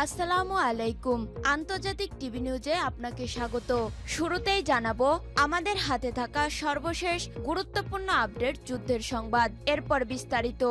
আসসালামু আলাইকুম। আন্তর্জাতিক টিভি নিউজে আপনাকে স্বাগত। শুরুতেই জানাবো আমাদের হাতে থাকা সর্বশেষ গুরুত্বপূর্ণ আপডেট যুদ্ধের সংবাদ, এরপর বিস্তারিত।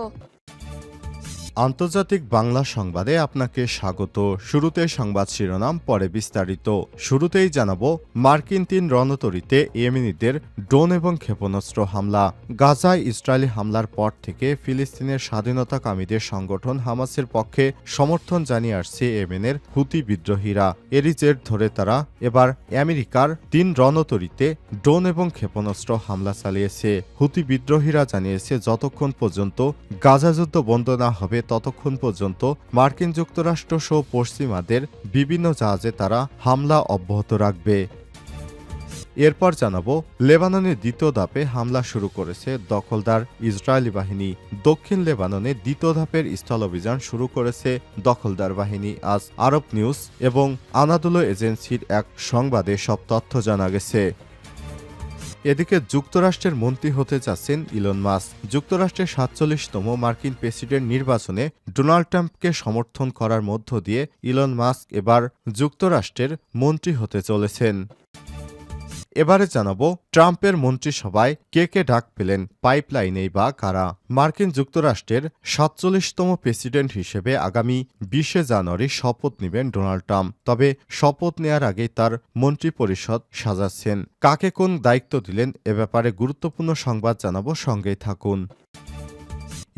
আন্তর্জাতিক বাংলা সংবাদে আপনাকে স্বাগত। শুরুতে সংবাদ শিরোনাম, পরে বিস্তারিত। শুরুতেই জানাবো মার্কিন ৩ রণতরীতে ইয়েমেনিদের ড্রোন এবং ক্ষেপণাস্ত্র হামলা। গাজায় ইসরায়েলি হামলার পর থেকে ফিলিস্তিনের স্বাধীনতাকামীদের সংগঠন হামাসের পক্ষে সমর্থন জানিয়ে আসছে ইয়েমেনের হুতি বিদ্রোহীরা। এরই জের ধরে তারা এবার আমেরিকার ৩ রণতরীতে ড্রোন এবং ক্ষেপণাস্ত্র হামলা চালিয়েছে। হুতি বিদ্রোহীরা জানিয়েছে যতক্ষণ পর্যন্ত গাজা যুদ্ধ বন্ধ না হবে ততক্ষণ পর্যন্ত মার্কিন যুক্তরাষ্ট্র সহ পশ্চিমাদের বিভিন্ন জাহাজে তারা হামলা অব্যাহত রাখবে। এরপর জানাবো লেবাননের দ্বিতীয় ধাপে হামলা শুরু করেছে দখলদার ইসরায়েলি বাহিনী। দক্ষিণ লেবাননে দ্বিতীয় ধাপের স্থল অভিযান শুরু করেছে দখলদার বাহিনী। আজ আরব নিউজ এবং আনাদোলো এজেন্সির এক সংবাদে সব তথ্য জানা গেছে। এদিকে যুক্তরাষ্ট্রের মন্ত্রী হতে যাচ্ছেন ইলন মাস্ক। যুক্তরাষ্ট্রের ৪৭তম মার্কিন প্রেসিডেন্ট নির্বাচনে ডোনাল্ড ট্রাম্পকে সমর্থন করার মধ্য দিয়ে ইলন মাস্ক এবার যুক্তরাষ্ট্রের মন্ত্রী হতে চলেছেন। এবারে জানাবো ট্রাম্পের মন্ত্রিসভায় কে কে ডাক পেলেন, পাইপলাইনেই বা কারা। মার্কিন যুক্তরাষ্ট্রের ৪৭তম প্রেসিডেন্ট হিসেবে আগামী ২০শে জানুয়ারি শপথ নেবেন ডোনাল্ড ট্রাম্প। তবে শপথ নেয়ার আগেই তার মন্ত্রিপরিষদ সাজাচ্ছেন। কাকে কোন দায়িত্ব দিলেন এ ব্যাপারে গুরুত্বপূর্ণ সংবাদ জানাবো, সঙ্গেই থাকুন।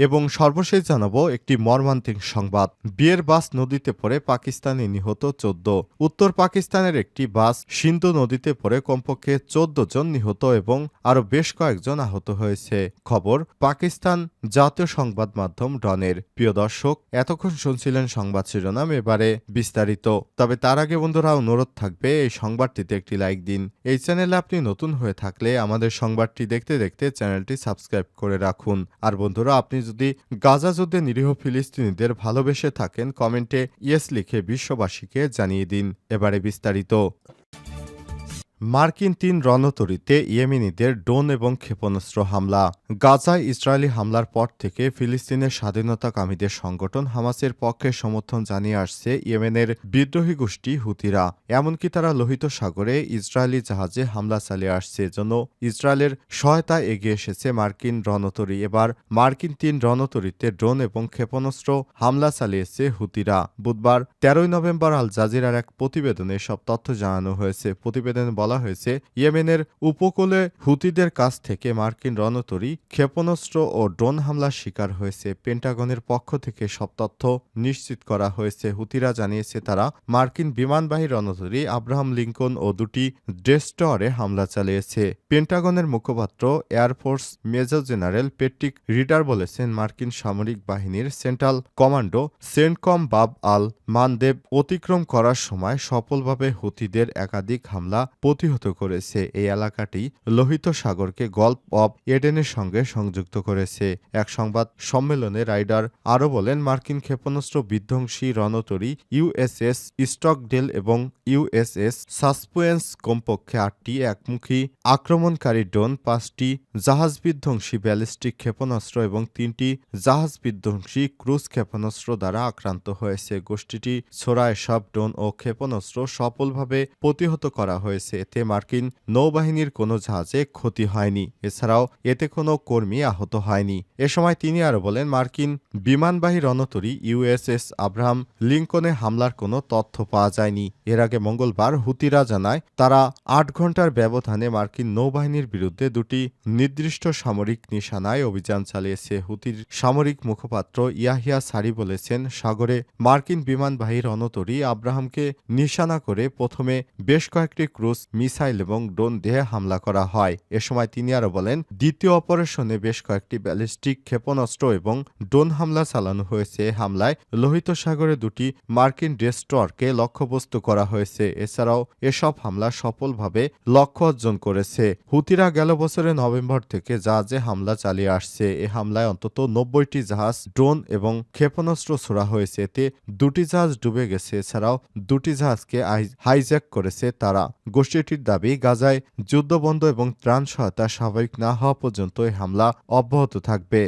এবং সর্বশেষ জানাবো একটি মর্মান্তিক সংবাদ। বিয়ের বাস নদীতে পড়ে পাকিস্তানে নিহত ১৪। উত্তর পাকিস্তানের একটি বাস সিন্ধু নদীতে পড়ে কমপক্ষে ১৪ জন নিহত এবং আরও বেশ কয়েকজন আহত হয়েছে। খবর পাকিস্তান জাতীয় সংবাদ মাধ্যম ডনের। প্রিয় দর্শক, এতক্ষণ শুনছিলেন সংবাদ শিরোনাম, এবারে বিস্তারিত। তবে তার আগে বন্ধুরা অনুরোধ থাকবে এই সংবাদটিতে একটি লাইক দিন। এই চ্যানেলে আপনি নতুন হয়ে থাকলে আমাদের সংবাদটি দেখতে দেখতে চ্যানেলটি সাবস্ক্রাইব করে রাখুন। আর বন্ধুরা, আপনি যদি গাজা যুদ্ধে নিরীহ ফিলিস্তিনিদের ভালোবেসে থাকেন কমেন্টে ইয়েস লিখে বিশ্ববাসীকে জানিয়ে দিন। এবারে বিস্তারিত। মার্কিন ৩ রণতরীতে ইয়েমেনিদের ড্রোন এবং ক্ষেপণাস্ত্র হামলা। গাজায় ইসরায়েলি হামলার পর থেকে ফিলিস্তিনের স্বাধীনতাকামীদের সংগঠন হামাসের পক্ষে সমর্থন জানিয়ে আসছে ইয়েমেনের বিদ্রোহী গোষ্ঠী হুতিরা। এমনকি তারা লোহিত সাগরে ইসরায়েলি জাহাজে হামলা চালিয়ে আসছে। এজন্য ইসরায়েলের সহায়তায় এগিয়ে এসেছে মার্কিন রণতরী। এবার মার্কিন ৩ রণতরীতে ড্রোন এবং ক্ষেপণাস্ত্র হামলা চালিয়েছে হুতিরা। বুধবার ১৩ নভেম্বর আল জাজিরার এক প্রতিবেদনে সব তথ্য জানানো হয়েছে। প্রতিবেদনে বলা হয়েছে ইয়েমেনের উপকূলে হুতিদের কাছ থেকে মার্কিন রণতরী, ক্ষেপণাস্ত্র ও ড্রোন হামলার শিকার হয়েছে। পেন্টাগনের পক্ষ থেকে সব তথ্য নিশ্চিত করা হয়েছে। হুতিরা জানিয়েছে তারা মার্কিন বিমানবাহী রণতরী আব্রাহাম লিঙ্কন ও দুটি ডেস্ট্রয়ারে হামলা চালিয়েছে। পেন্টাগনের মুখপাত্র air force major general Patrick reader বলেছেন, মার্কিন সামরিক বাহিনীর সেন্ট্রাল কমান্ডো সেন্টকম বাব আল মানদেব অতিক্রম করার সময় সফলভাবে হুতিদের একাধিক হামলা প্রতিহত করেছে। এই এলাকাটি লোহিত সাগরকে গল্ফ অব এডেনের সঙ্গে সংযুক্ত করেছে। এক সংবাদ সম্মেলনে রাইডার আরও বলেন, মার্কিন ক্ষেপণাস্ত্র বিধ্বংসী রণতরী ইউএসএস স্টকডেল এবং ইউএসএস সাসপেন্স কমপক্ষে ৮টি একমুখী আক্রমণকারী ড্রোন, ৫টি জাহাজ বিধ্বংসী ব্যালিস্টিক ক্ষেপণাস্ত্র এবং ৩টি জাহাজ বিধ্বংসী ক্রুজ ক্ষেপণাস্ত্র দ্বারা আক্রান্ত হয়েছে। গোষ্ঠীটি ছোড়া এসব ড্রোন ও ক্ষেপণাস্ত্র সফলভাবে প্রতিহত করা হয়েছে। এতে মার্কিন নৌবাহিনীর কোনো জাহাজে ক্ষতি হয়নি। এছাড়াও এতে কোনো কর্মী আহত হয়নি। এ সময় তিনি আরও বলেন, মার্কিন বিমানবাহী রণতরী ইউএসএস আব্রাহাম লিঙ্কনে হামলার কোনো তথ্য পাওয়া যায়নি। এর আগে মঙ্গলবার হুতিরা জানায় তারা ৮ ঘণ্টার ব্যবধানে মার্কিন নৌবাহিনীর বিরুদ্ধে দুটি নির্দিষ্ট সামরিক নিশানায় অভিযান চালিয়েছে। হুতির সামরিক মুখপাত্র ইয়াহিয়া সারি বলেছেন, সাগরে মার্কিন বিমানবাহী রণতরী আব্রাহামকে নিশানা করে প্রথমে বেশ কয়েকটি ক্রুজ মিসাইল এবং ড্রোন দিয়ে হামলা করা হয়। এ সময় তিনি আরও বলেন, দ্বিতীয় অপারেশনে বেশ কয়েকটি ব্যালিস্টিক ক্ষেপণাস্ত্র এবং ড্রোন হামলা চালানো হয়েছে। হামলায় লোহিত সাগরে দুটি মার্কিন ডেস্ট্রয়ারকে লক্ষ্যবস্তু করা হয়েছে। এছাড়াও এসব হামলা সফলভাবে লক্ষ্য অর্জন করেছে। হুতিরা গেল বছরের নভেম্বর থেকে জাহাজে হামলা চালিয়ে আসছে। এ হামলায় অন্তত ৯০টি জাহাজ, ড্রোন এবং ক্ষেপণাস্ত্র ছোড়া হয়েছে। এতে দুটি জাহাজ ডুবে গেছে। এছাড়াও দুটি জাহাজকে হাইজ্যাক করেছে তারা। গোষ্ঠীটির দাবি, গাজায় যুদ্ধবন্ধ এবং ত্রাণ সহায়তা স্বাভাবিক না হওয়া পর্যন্ত এই হামলা অব্যাহত থাকবে।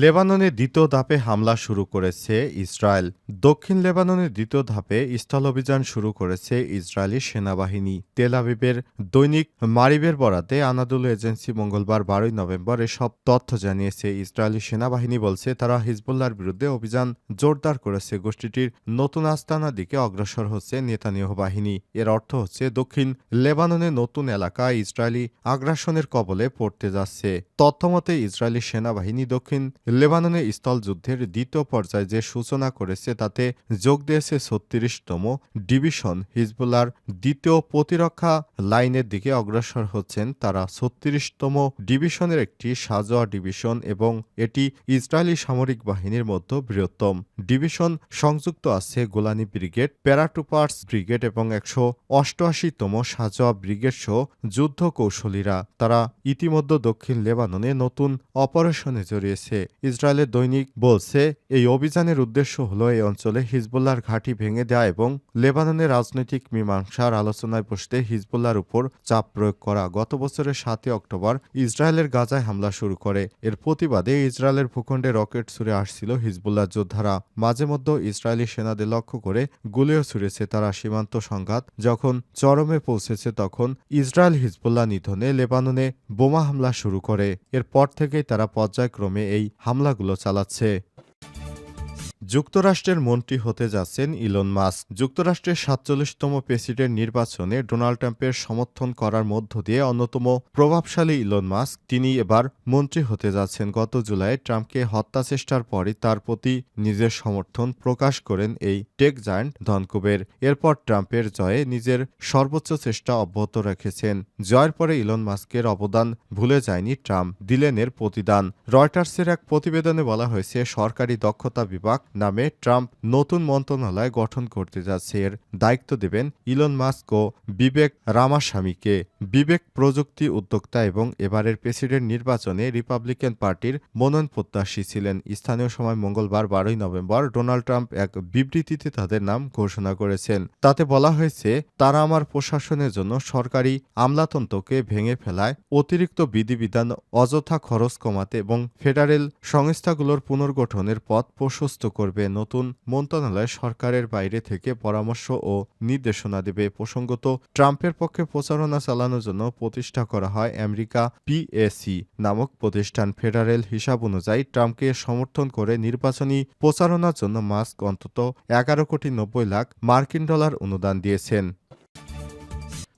লেবাননে দ্বিতীয় ধাপে হামলা শুরু করেছে ইসরায়েল। দক্ষিণ লেবাননের দ্বিতীয় ধাপে স্থল অভিযান শুরু করেছে ইসরায়েলি সেনাবাহিনী। তেল আবিবের দৈনিক মারিবের বরাতে আনাদুলু এজেন্সি মঙ্গলবার ১২ নভেম্বর এসব তথ্য জানিয়েছে। ইসরায়েলি সেনাবাহিনী বলছে তারা হিজবুল্লাহর বিরুদ্ধে অভিযান জোরদার করেছে। গোষ্ঠীটির নতুন আস্তানার দিকে অগ্রসর হচ্ছে নেতানিয়াহু বাহিনী। এর অর্থ হচ্ছে দক্ষিণ লেবাননে নতুন এলাকায় ইসরায়েলি আগ্রাসনের কবলে পড়তে যাচ্ছে। তথ্যমতে ইসরায়েলি সেনাবাহিনী দক্ষিণ লেবাননে স্থলযুদ্ধের দ্বিতীয় পর্যায়ে যে সূচনা করেছে তাতে যোগ দিয়েছে ৩৬তম ডিভিশন। হিজবুল্লাহর দ্বিতীয় প্রতিরক্ষা লাইনের দিকে অগ্রসর হচ্ছেন তারা। ৩৬তম ডিভিশনের একটি সাজোয়া ডিভিশন এবং এটি ইসরায়েলি সামরিক বাহিনীর মধ্যে বৃহত্তম ডিভিশন। সংযুক্ত আছে গোলানি ব্রিগেড, প্যারাট্রুপার্স ব্রিগেড এবং ১৮৮তম সাজোয়া ব্রিগেড সহ যুদ্ধ কৌশলীরা। তারা ইতিমধ্যে দক্ষিণ লেবাননে নতুন অপারেশনে জড়িয়েছে। ইসরায়েলের দৈনিক বলছে এই অভিযানের উদ্দেশ্য হল এই অঞ্চলে হিজবুল্লাহর ঘাঁটি ভেঙে দেওয়া এবং লেবাননের রাজনৈতিক মীমাংসার আলোচনায় বসতে হিজবুল্লাহর উপর চাপ প্রয়োগ করা। গত বছরের ৭ অক্টোবর ইসরায়েলের গাজায় হামলা শুরু করে। এর প্রতিবাদে ইসরায়েলের ভূখণ্ডে রকেট ছুড়ে আসছিল হিজবুল্লাহ যোদ্ধারা। মাঝে মধ্যে ইসরায়েলি সেনাদের লক্ষ্য করে গুলিও ছুড়েছে তারা। সীমান্ত সংঘাত যখন চরমে পৌঁছেছে তখন ইসরায়েল হিজবুল্লাহ নিধনে লেবাননে বোমা হামলা শুরু করে। এরপর থেকেই তারা পর্যায়ক্রমে এই হামলাগুলো চালাচ্ছে। যুক্তরাষ্ট্রের মন্ত্রী হতে যাচ্ছেন ইলন মাস্ক। যুক্তরাষ্ট্রের ৪৭তম প্রেসিডেন্ট নির্বাচনে ডোনাল্ড ট্রাম্পের সমর্থন করার মধ্য দিয়ে অন্যতম প্রভাবশালী ইলন মাস্ক তিনি এবার মন্ত্রী হতে যাচ্ছেন। গত জুলাই ট্রাম্পকে হত্যা চেষ্টার পরই তার প্রতি নিজের সমর্থন প্রকাশ করেন এই টেক জায়ান্ট ধনকুবের। এরপর ট্রাম্পের জয়ে নিজের সর্বোচ্চ চেষ্টা অব্যাহত রেখেছেন। জয়ের পরে ইলন মাস্কের অবদান ভুলে যায়নি ট্রাম্প, দিলেন এর প্রতিদান। রয়টার্সের এক প্রতিবেদনে বলা হয়েছে সরকারি দক্ষতা বিভাগ নামে ট্রাম্প নতুন মন্ত্রণালয় গঠন করতে যাচ্ছে। এর দায়িত্ব দেবেন ইলন মাস্ক ও বিবেক রামাস্বামীকে। বিবেক প্রযুক্তি উদ্যোক্তা এবং এবারের প্রেসিডেন্ট নির্বাচনে রিপাবলিকান পার্টির মনোনয়ন প্রত্যাশী ছিলেন। স্থানীয় সময় মঙ্গলবার ১২ নভেম্বর ডোনাল্ড ট্রাম্প এক বিবৃতিতে তাদের নাম ঘোষণা করেছেন। তাতে বলা হয়েছে তারা আমার প্রশাসনের জন্য সরকারি আমলাতন্ত্রকে ভেঙে ফেলায়, অতিরিক্ত বিধিবিধান, অযথা খরচ কমাতে এবং ফেডারেল সংস্থাগুলোর পুনর্গঠনের পথ প্রশস্ত করবে। নতুন মন্ত্রণালয় সরকারের বাইরে থেকে পরামর্শ ও নির্দেশনা দেবে। প্রসঙ্গত ট্রাম্পের পক্ষে প্রচারণা চালানোর জন্য প্রতিষ্ঠা করা হয় আমেরিকা পিএসি নামক প্রতিষ্ঠান। ফেডারেল হিসাব অনুযায়ী ট্রাম্পকে সমর্থন করে নির্বাচনী প্রচারণার জন্য মাস্ক অন্তত ১১,৯০,০০,০০০ মার্কিন ডলার অনুদান দিয়েছেন।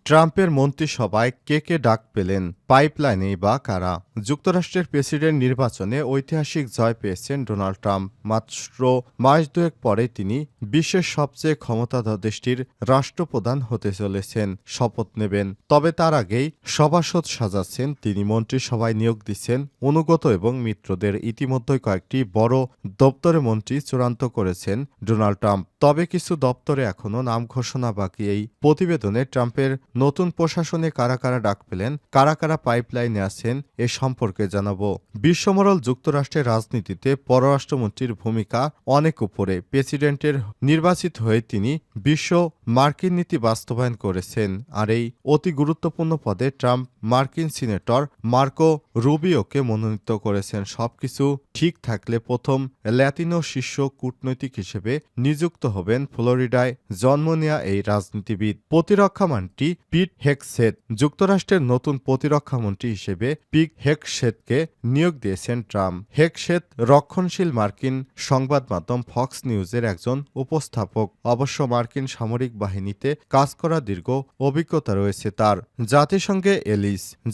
ট্রাম্পের মন্ত্রিসভায় কে ডাক পেলেন? পাইপলাইনে বা কারা? যুক্তরাষ্ট্রের প্রেসিডেন্ট নির্বাচনে ঐতিহাসিক জয় পেয়েছেন ডোনাল্ড ট্রাম্প। মাত্র মাস দুয়েক পরে তিনি বিশ্বের সবচেয়ে ক্ষমতাধর দেশটির রাষ্ট্রপ্রধান হতে চলেছেন, শপথ নেবেন। তবে তার আগেই সভাসদ সাজাচ্ছেন তিনি। মন্ত্রিসভায় নিয়োগ দিচ্ছেন অনুগত এবং মিত্রদের। ইতিমধ্যেই কয়েকটি বড় দপ্তরে মন্ত্রী চূড়ান্ত করেছেন ডোনাল্ড ট্রাম্প। তবে কিছু দপ্তরে এখনও নাম ঘোষণা বাকি। এই প্রতিবেদনে ট্রাম্পের নতুন প্রশাসনে কারা কারা ডাক পেলেন, কারা কারা পাইপলাইনে আছেন এ সম্পর্কে জানাবো। বিশ্বমোড়ল যুক্তরাষ্ট্রের রাজনীতিতে পররাষ্ট্রমন্ত্রীর ভূমিকা অনেক উপরে। প্রেসিডেন্টের নির্বাচিত হয়ে তিনি বিশ্ব মার্কিন নীতি বাস্তবায়ন করেছেন। আর এই অতি গুরুত্বপূর্ণ পদে ট্রাম্প মার্কিন সিনেটর মার্কো রুবিওকে মনোনীত করেছেন। সবকিছু ঠিক থাকলে প্রথম ল্যাতিনো শীর্ষ কূটনৈতিক হিসেবে নিযুক্ত হবেন ফ্লোরিডায় জন্ম নেয়া এই রাজনীতিবিদ। প্রতিরক্ষামন্ত্রী পিট হেগসেথ যুক্তরাষ্ট্রের নতুন প্রতিরক্ষামন্ত্রী হিসেবে পিট হেগসেথকে নিয়োগ দিয়েছেন ট্রাম্প। হেগসেথ রক্ষণশীল মার্কিন সংবাদ মাধ্যম ফক্স নিউজের একজন উপস্থাপক। অবশ্য মার্কিন সামরিক বাহিনীতে কাজ করা দীর্ঘ অভিজ্ঞতা রয়েছে তার।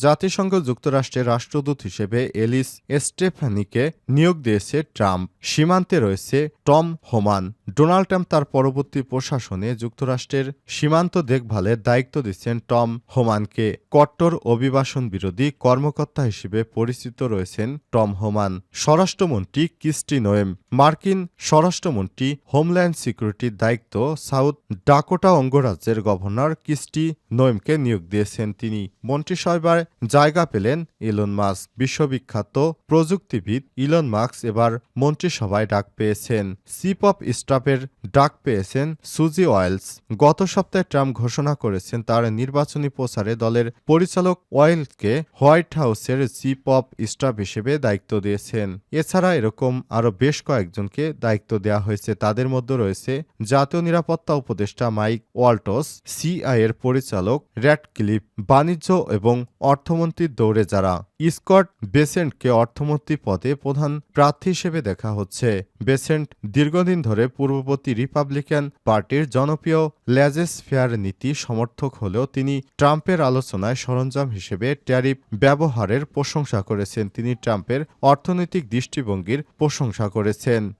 জাতিসংঘ যুক্তরাষ্ট্রের রাষ্ট্রদূত হিসেবে এলিস স্টেফানিকে নিয়োগ দিয়েছে ট্রাম্প। সীমান্তে রয়েছে টম হোমান। ডোনাল্ড ট্রাম্প তার পরবর্তী প্রশাসনে যুক্তরাষ্ট্রের সীমান্ত দেখভালের দায়িত্ব দিচ্ছেন টম হোমানকে। কট্টর অভিবাসন বিরোধী কর্মকর্তা হিসেবে পরিচিত রয়েছেন টম হোমান। স্বরাষ্ট্রমন্ত্রী ক্রিস্টি নোয়েম মার্কিন স্বরাষ্ট্রমন্ত্রী হোমল্যান্ড সিকিউরিটির দায়িত্ব সাউথ ডাকোটা অঙ্গরাজ্যের গভর্নর ক্রিস্টি নোয়েমকে নিয়োগ দিয়েছেন তিনি। মন্ত্রিসভায় জায়গা পেলেন ইলন মাস্ক। বিশ্ববিখ্যাত প্রযুক্তিবিদ ইলন মাস্ক এবার মন্ত্রিসভায় ডাক পেয়েছেন। চিফ অব স্টাফের ডাক পেয়েছেন সুজি ওয়েলস। গত সপ্তাহে ট্রাম্প ঘোষণা করেছেন তার নির্বাচনী প্রচারে দলের পরিচালক ওয়েলস হেলকে হোয়াইট হাউসের চিফ অব স্টাফ হিসেবে দায়িত্ব দিয়েছেন। এছাড়া এরকম আরও বেশ কয়েকজনকে দায়িত্ব দেওয়া হয়েছে। তাদের মধ্যে রয়েছে জাতীয় নিরাপত্তা উপদেষ্টা মাইক ওয়াল্টস, সিআইএর পরিচালক র্যাডক্লিফ, বাণিজ্য এবং অর্থমন্ত্রীর দৌড়ে যারা। স্কট বেসেন্টকে অর্থমন্ত্রী পদে প্রধান প্রার্থী হিসেবে দেখা হচ্ছে। বেসেন্ট দীর্ঘদিন ধরে পূর্ববর্তী রিপাবলিকান পার্টির জনপ্রিয় ল্যাজেস ফেয়ার নীতি সমর্থক হলেও তিনি ট্রাম্পের আলোচনায় সরঞ্জাম হিসেবে ট্যারিফ ব্যবহারের প্রশংসা করেছেন। তিনি ট্রাম্পের অর্থনৈতিক দৃষ্টিভঙ্গির প্রশংসা করেছেন।